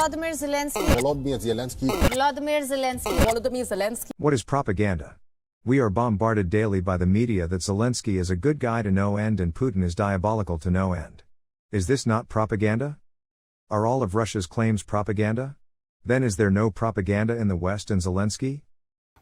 Volodymyr Zelensky. Volodymyr Zelensky. Volodymyr Zelensky. Volodymyr Zelensky. What is propaganda? We are bombarded daily by the media that Zelensky is a good guy to no end and Putin is diabolical to no end. Is this not propaganda? Are all of Russia's claims propaganda? Then is there no propaganda in the West and Zelensky?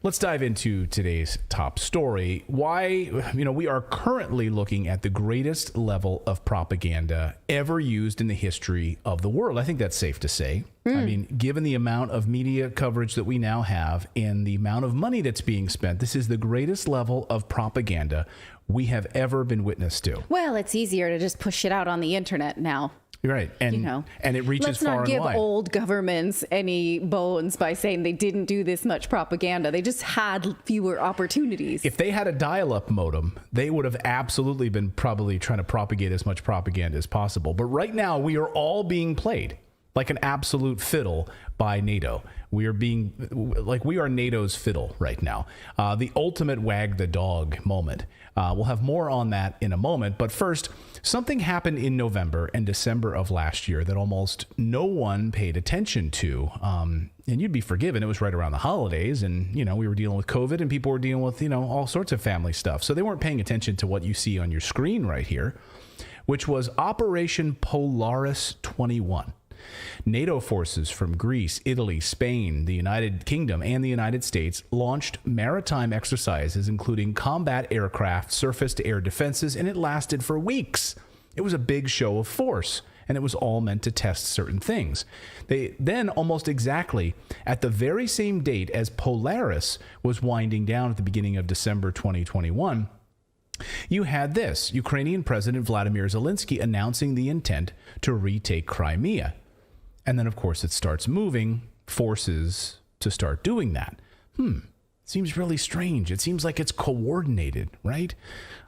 Let's dive into today's top story. Why, we are currently looking at the greatest level of propaganda ever used in the history of the world. I think that's safe to say. I mean, given the amount of media coverage that we now have and the amount of money that's being spent, this is the greatest level of propaganda we have ever been witness to. Well, it's easier to just push it out on the internet now. You're right. And, and it reaches far and wide. Let's not give old governments any bones by saying they didn't do this much propaganda. They just had fewer opportunities. If they had a dial-up modem, they would have absolutely been probably trying to propagate as much propaganda as possible. But right now, we are all being played like an absolute fiddle by NATO. We are being, like we are NATO's fiddle right now. The ultimate wag the dog moment. We'll have more on that in a moment. But first, something happened in November and December of last year that almost no one paid attention to. And you'd be forgiven. It was right around the holidays and, we were dealing with COVID and people were dealing with, all sorts of family stuff. So they weren't paying attention to what you see on your screen right here, which was Operation Polaris 21. NATO forces from Greece, Italy, Spain, the United Kingdom, and the United States launched maritime exercises, including combat aircraft, surface-to-air defenses, and it lasted for weeks. It was a big show of force, and it was all meant to test certain things. They then, almost exactly at the very same date as Polaris was winding down at the beginning of December 2021, you had this, Ukrainian President Vladimir Zelensky announcing the intent to retake Crimea. And then, of course, it starts moving forces to start doing that. Seems really strange. It seems like it's coordinated, right?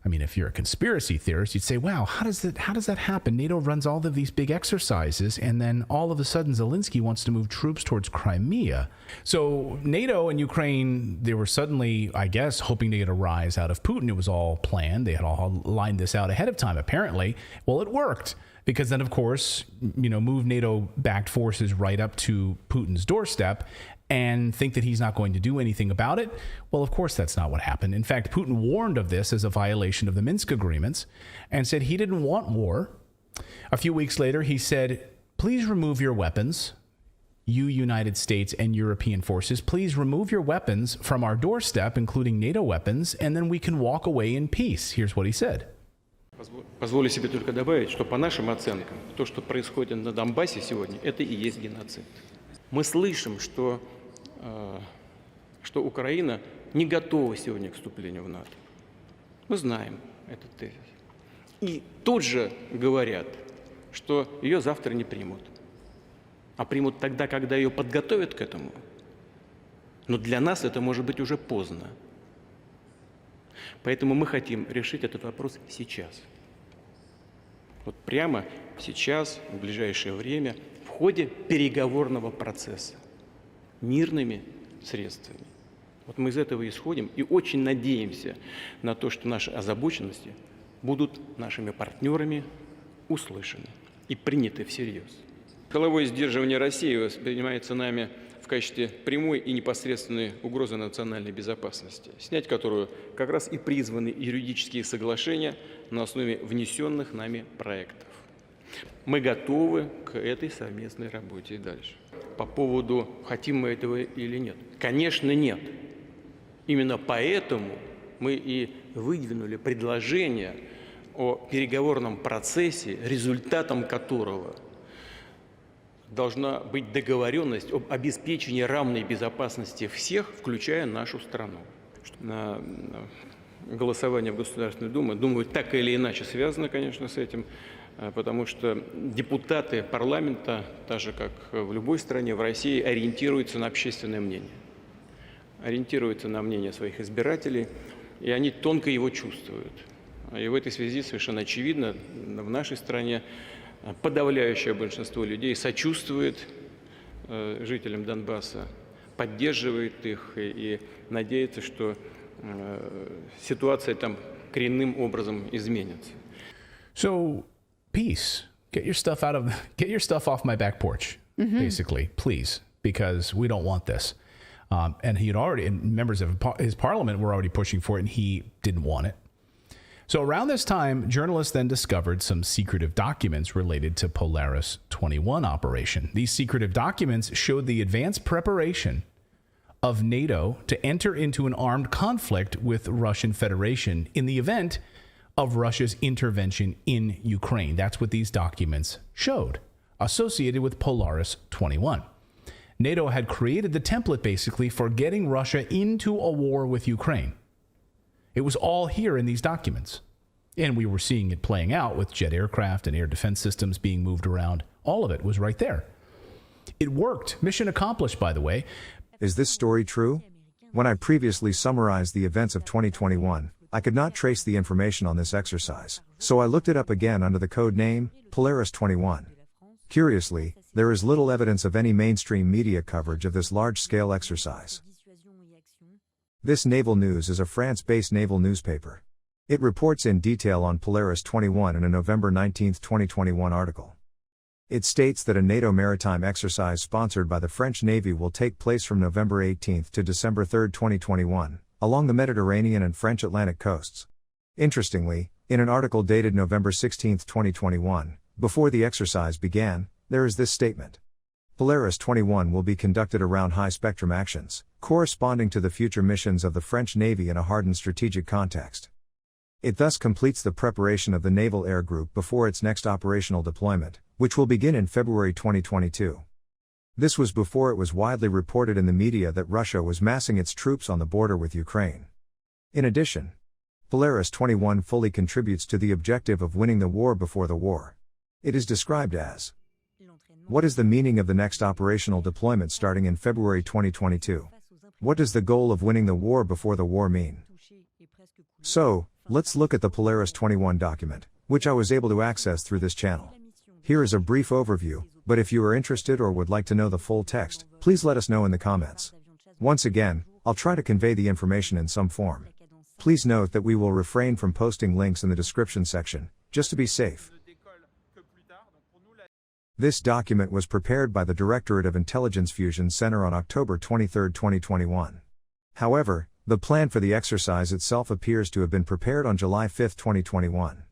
I mean, if you're a conspiracy theorist, you'd say, wow, how does that happen? NATO runs all of these big exercises, and then all of a sudden Zelensky wants to move troops towards Crimea. So NATO and Ukraine, they were suddenly, I guess, hoping to get a rise out of Putin. It was all planned. They had all lined this out ahead of time, apparently. Well, it worked. Because then, of course, move NATO-backed forces right up to Putin's doorstep and think that he's not going to do anything about it. Well, of course, that's not what happened. In fact, Putin warned of this as a violation of the Minsk agreements and said he didn't want war. A few weeks later, he said, please remove your weapons, you United States and European forces, please remove your weapons from our doorstep, including NATO weapons, and then we can walk away in peace. Here's what he said. Позволю себе только добавить, что по нашим оценкам, то, что происходит на Донбассе сегодня, это и есть геноцид. Мы слышим, что Украина не готова сегодня к вступлению в НАТО. Мы знаем этот тезис. И тут же говорят, что ее завтра не примут. А примут тогда, когда ее подготовят к этому. Но для нас это может быть уже поздно. Поэтому мы хотим решить этот вопрос сейчас. Вот прямо сейчас, в ближайшее время, в ходе переговорного процесса, мирными средствами. Вот мы из этого исходим и очень надеемся на то, что наши озабоченности будут нашими партнерами услышаны и приняты всерьез. Силовое сдерживание России воспринимается нами в качестве прямой и непосредственной угрозы национальной безопасности, снять которую как раз и призваны юридические соглашения на основе внесенных нами проектов. Мы готовы к этой совместной работе и дальше. По поводу, хотим мы этого или нет. Конечно, нет. Именно поэтому мы и выдвинули предложение о переговорном процессе, результатом которого должна быть договоренность об обеспечении равной безопасности всех, включая нашу страну. На голосование в Государственной Думе, думаю, так или иначе связано, конечно, с этим, потому что депутаты парламента, так же как в любой стране, в России, ориентируются на общественное мнение, ориентируются на мнение своих избирателей, и они тонко его чувствуют. И в этой связи совершенно очевидно, в нашей стране подавляющее большинство людей сочувствует жителям Донбасса, поддерживает их и надеется, что ситуация там коренным образом изменится. So, peace. Get your stuff off my back porch. basically, please, because we don't want this. And he had already, and members of his parliament were already pushing for it, and he didn't want it. So around this time, journalists then discovered some secretive documents related to Polaris 21 operation. These secretive documents showed the advanced preparation of NATO to enter into an armed conflict with Russian Federation in the event of Russia's intervention in Ukraine. That's what these documents showed, associated with Polaris 21. NATO had created the template basically for getting Russia into a war with Ukraine. It was all here in these documents. And we were seeing it playing out with jet aircraft and air defense systems being moved around. All of it was right there. It worked. Mission accomplished, by the way. Is this story true? When I previously summarized the events of 2021, I could not trace the information on this exercise, so I looked it up again under the code name, Polaris 21. Curiously, there is little evidence of any mainstream media coverage of this large-scale exercise. This Naval News is a France-based naval newspaper. It reports in detail on Polaris 21 in a November 19, 2021 article. It states that a NATO maritime exercise sponsored by the French Navy will take place from November 18 to December 3, 2021, along the Mediterranean and French Atlantic coasts. Interestingly, in an article dated November 16, 2021, before the exercise began, there is this statement. Polaris 21 will be conducted around high-spectrum actions, corresponding to the future missions of the French Navy in a hardened strategic context. It thus completes the preparation of the Naval Air Group before its next operational deployment, which will begin in February 2022. This was before it was widely reported in the media that Russia was massing its troops on the border with Ukraine. In addition, Polaris 21 fully contributes to the objective of winning the war before the war. It is described as, what is the meaning of the next operational deployment starting in February 2022? What does the goal of winning the war before the war mean? So, let's look at the Polaris 21 document, which I was able to access through this channel. Here is a brief overview, but if you are interested or would like to know the full text, please let us know in the comments. Once again, I'll try to convey the information in some form. Please note that we will refrain from posting links in the description section, just to be safe. This document was prepared by the Directorate of Intelligence Fusion Center on October 23, 2021. However, the plan for the exercise itself appears to have been prepared on July 5, 2021.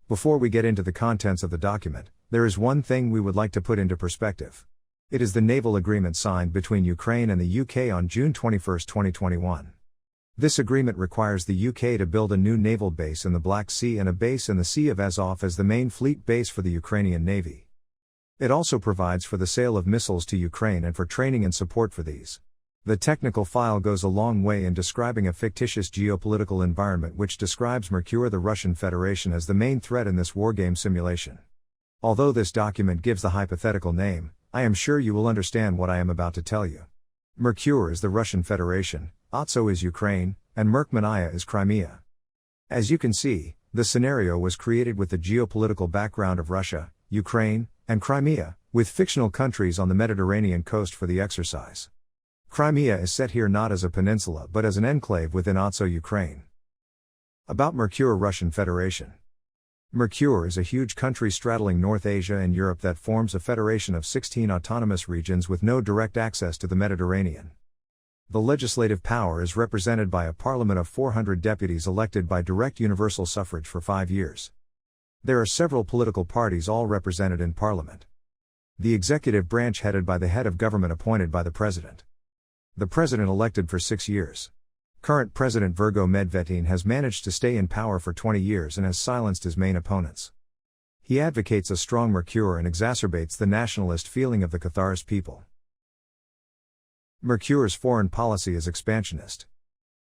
Before we get into the contents of the document, there is one thing we would like to put into perspective. It is the naval agreement signed between Ukraine and the UK on June 21, 2021. This agreement requires the UK to build a new naval base in the Black Sea and a base in the Sea of Azov as the main fleet base for the Ukrainian Navy. It also provides for the sale of missiles to Ukraine and for training and support for these. The technical file goes a long way in describing a fictitious geopolitical environment which describes Mercure the Russian Federation as the main threat in this wargame simulation. Although this document gives the hypothetical name, I am sure you will understand what I am about to tell you. Mercure is the Russian Federation, Otso is Ukraine, and Merkmania is Crimea. As you can see, the scenario was created with the geopolitical background of Russia, Ukraine, and Crimea, with fictional countries on the Mediterranean coast for the exercise. Crimea is set here not as a peninsula but as an enclave within Otso, Ukraine. About Mercure Russian Federation. Mercure is a huge country straddling North Asia and Europe that forms a federation of 16 autonomous regions with no direct access to the Mediterranean. The legislative power is represented by a parliament of 400 deputies elected by direct universal suffrage for 5 years. There are several political parties all represented in parliament. The executive branch headed by the head of government appointed by the president. The president elected for 6 years. Current President Virgo Medvedev has managed to stay in power for 20 years and has silenced his main opponents. He advocates a strong Mercure and exacerbates the nationalist feeling of the Catharist people. Mercure's foreign policy is expansionist.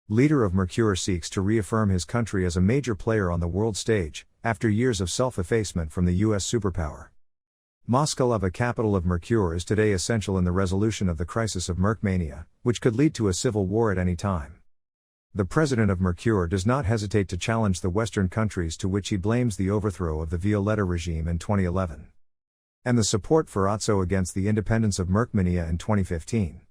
Leader of Mercure seeks to reaffirm his country as a major player on the world stage, after years of self-effacement from the US superpower. Moscow, a capital of Mercure, is today essential in the resolution of the crisis of Merkmania, which could lead to a civil war at any time. The president of Mercure does not hesitate to challenge the Western countries to which he blames the overthrow of the Violetta regime in 2011. And the support for Otso against the independence of Merkmania in 2015.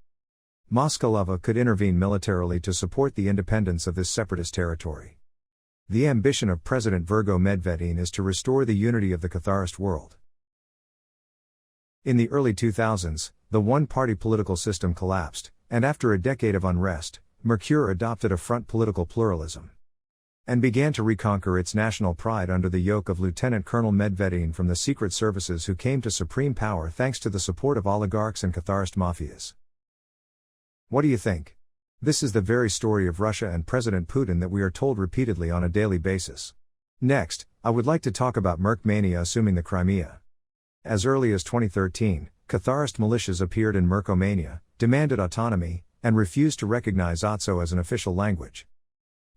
Moscow could intervene militarily to support the independence of this separatist territory. The ambition of President Virgo Medvedev is to restore the unity of the Catharist world. In the early 2000s, the one-party political system collapsed, and after a decade of unrest, Mercure adopted a front political pluralism and began to reconquer its national pride under the yoke of Lieutenant Colonel Medvedin from the secret services, who came to supreme power thanks to the support of oligarchs and Catharist mafias. What do you think? This is the very story of Russia and President Putin that we are told repeatedly on a daily basis. Next, I would like to talk about Merkmania assuming the Crimea. As early as 2013, Catharist militias appeared in Merkomania, demanded autonomy, and refused to recognize Otso as an official language.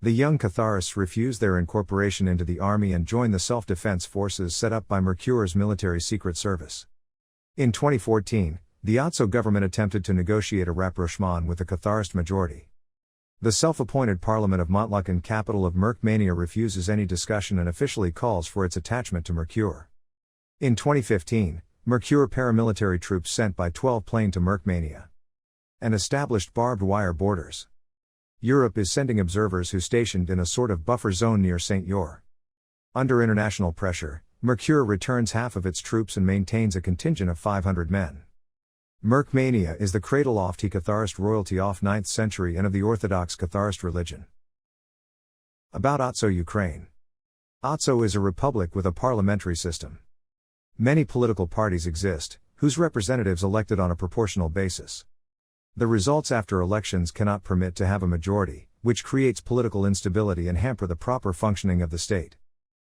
The young Catharists refused their incorporation into the army and joined the self-defense forces set up by Mercure's military secret service. In 2014, the Otso government attempted to negotiate a rapprochement with the Catharist majority. The self-appointed Parliament of Montlucan, capital of Merkmania, refuses any discussion and officially calls for its attachment to Mercure. In 2015, Mercure paramilitary troops sent by 12 plane to Merkmania and established barbed wire borders. Europe is sending observers who stationed in a sort of buffer zone near Saint-Yor. Under international pressure, Mercure returns half of its troops and maintains a contingent of 500 men. Merkmania is the cradle of the Catharist royalty of 9th century and of the Orthodox Catharist religion. About Otso, Ukraine. Otso is a republic with a parliamentary system. Many political parties exist, whose representatives elected on a proportional basis. The results after elections cannot permit to have a majority, which creates political instability and hamper the proper functioning of the state.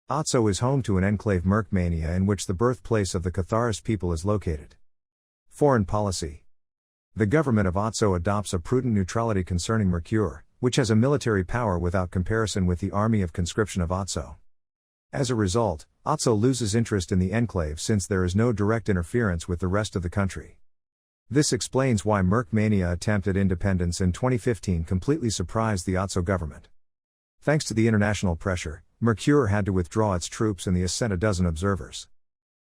Otso is home to an enclave, Merkmania, in which the birthplace of the Catharist people is located. Foreign policy. The government of Otso adopts a prudent neutrality concerning Mercure, which has a military power without comparison with the army of conscription of Otso. As a result, Otso loses interest in the enclave since there is no direct interference with the rest of the country. This explains why Merkmania attempt at independence in 2015 completely surprised the Otso government. Thanks to the international pressure, Mercure had to withdraw its troops and the sent a dozen observers.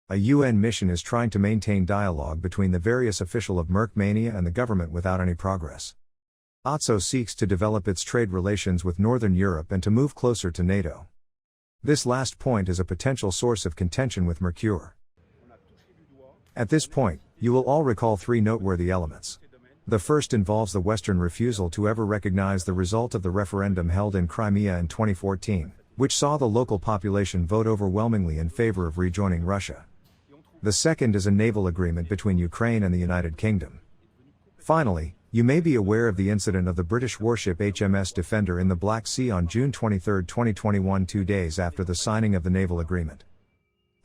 A UN mission is trying to maintain dialogue between the various officials of Merkmania and the government without any progress. Otso seeks to develop its trade relations with Northern Europe and to move closer to NATO. This last point is a potential source of contention with Mercure. At this point, you will all recall three noteworthy elements. The first involves the Western refusal to ever recognize the result of the referendum held in Crimea in 2014, which saw the local population vote overwhelmingly in favor of rejoining Russia. The second is a naval agreement between Ukraine and the United Kingdom. Finally, you may be aware of the incident of the British warship HMS Defender in the Black Sea on June 23, 2021, 2 days after the signing of the naval agreement.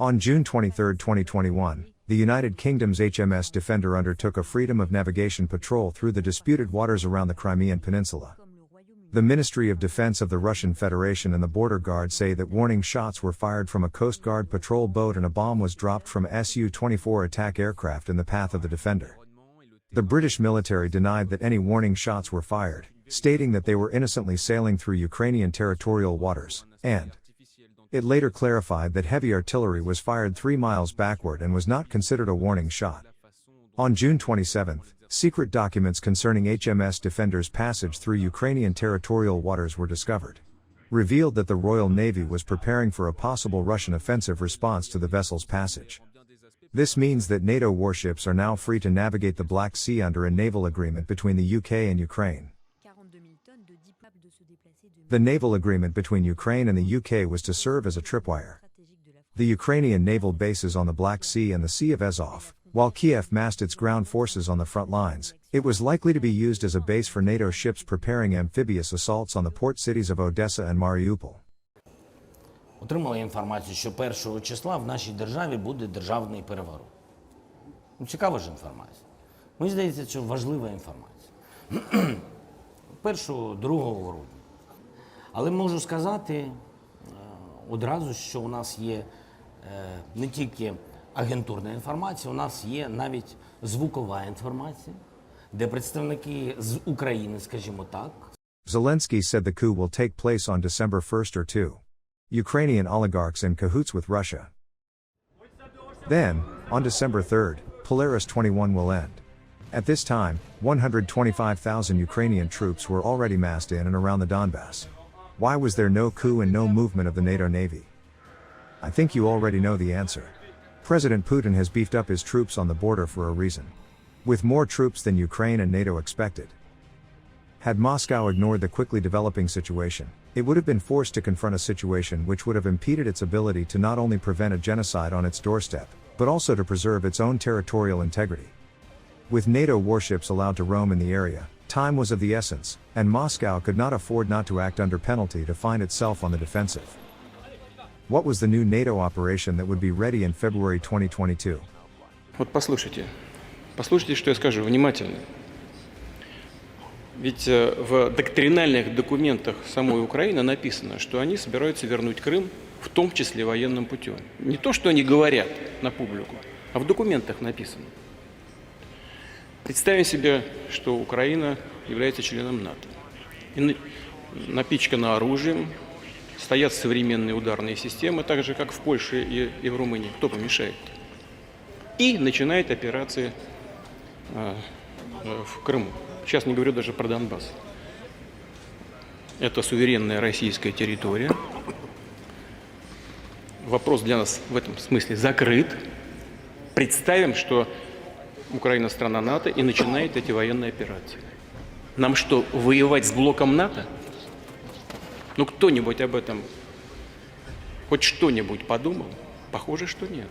On June 23, 2021, the United Kingdom's HMS Defender undertook a freedom of navigation patrol through the disputed waters around the Crimean Peninsula. The Ministry of Defense of the Russian Federation and the Border Guard say that warning shots were fired from a Coast Guard patrol boat and a bomb was dropped from a Su-24 attack aircraft in the path of the Defender. The British military denied that any warning shots were fired, stating that they were innocently sailing through Ukrainian territorial waters, and it later clarified that heavy artillery was fired 3 miles backward and was not considered a warning shot. On June 27, secret documents concerning HMS Defender's passage through Ukrainian territorial waters were discovered. Revealed that the Royal Navy was preparing for a possible Russian offensive response to the vessel's passage. This means that NATO warships are now free to navigate the Black Sea under a naval agreement between the UK and Ukraine. The naval agreement between Ukraine and the UK was to serve as a tripwire. The Ukrainian naval bases on the Black Sea and the Sea of Azov, while Kiev massed its ground forces on the front lines. It was likely to be used as a base for NATO ships preparing amphibious assaults on the port cities of Odessa and Mariupol. Отримали інформацію, що 1 числа в нашій державі буде державний переворот. Цікава ж інформація. Мені здається, що важлива інформація. 1-2 грудня. Але можу сказати одразу, що у нас є не тільки агентурна інформація, у нас є навіть звукова інформація, де представники з України, скажімо так. Zelensky said the coup will take place on December 1st or 2. Ukrainian oligarchs in cahoots with Russia. Then, on December 3rd, Polaris 21 will end. At this time, 125,000 Ukrainian troops were already massed in and around the Donbass. Why was there no coup and no movement of the NATO Navy? I think you already know the answer. President Putin has beefed up his troops on the border for a reason. With more troops than Ukraine and NATO expected. Had Moscow ignored the quickly developing situation, it would have been forced to confront a situation which would have impeded its ability to not only prevent a genocide on its doorstep, but also to preserve its own territorial integrity. With NATO warships allowed to roam in the area, time was of the essence, and Moscow could not afford not to act under penalty to find itself on the defensive. What was the new NATO operation that would be ready in February 2022? Вот послушайте, что я скажу внимательно. Ведь в доктринальных документах самой Украины написано, что они собираются вернуть Крым, в том числе военным путем. Не то, что они говорят на публику, а в документах написано. Представим себе, что Украина является членом НАТО. И напичкана оружием, стоят современные ударные системы, так же, как в Польше и в Румынии. Кто помешает? И начинает операции в Крыму. Сейчас не говорю даже про Донбасс. Это суверенная российская территория. Вопрос для нас в этом смысле закрыт. Представим, что Украина страна НАТО и начинает эти военные операции. Нам что, воевать с блоком НАТО? Ну кто-нибудь об этом хоть что-нибудь подумал? Похоже, что нет.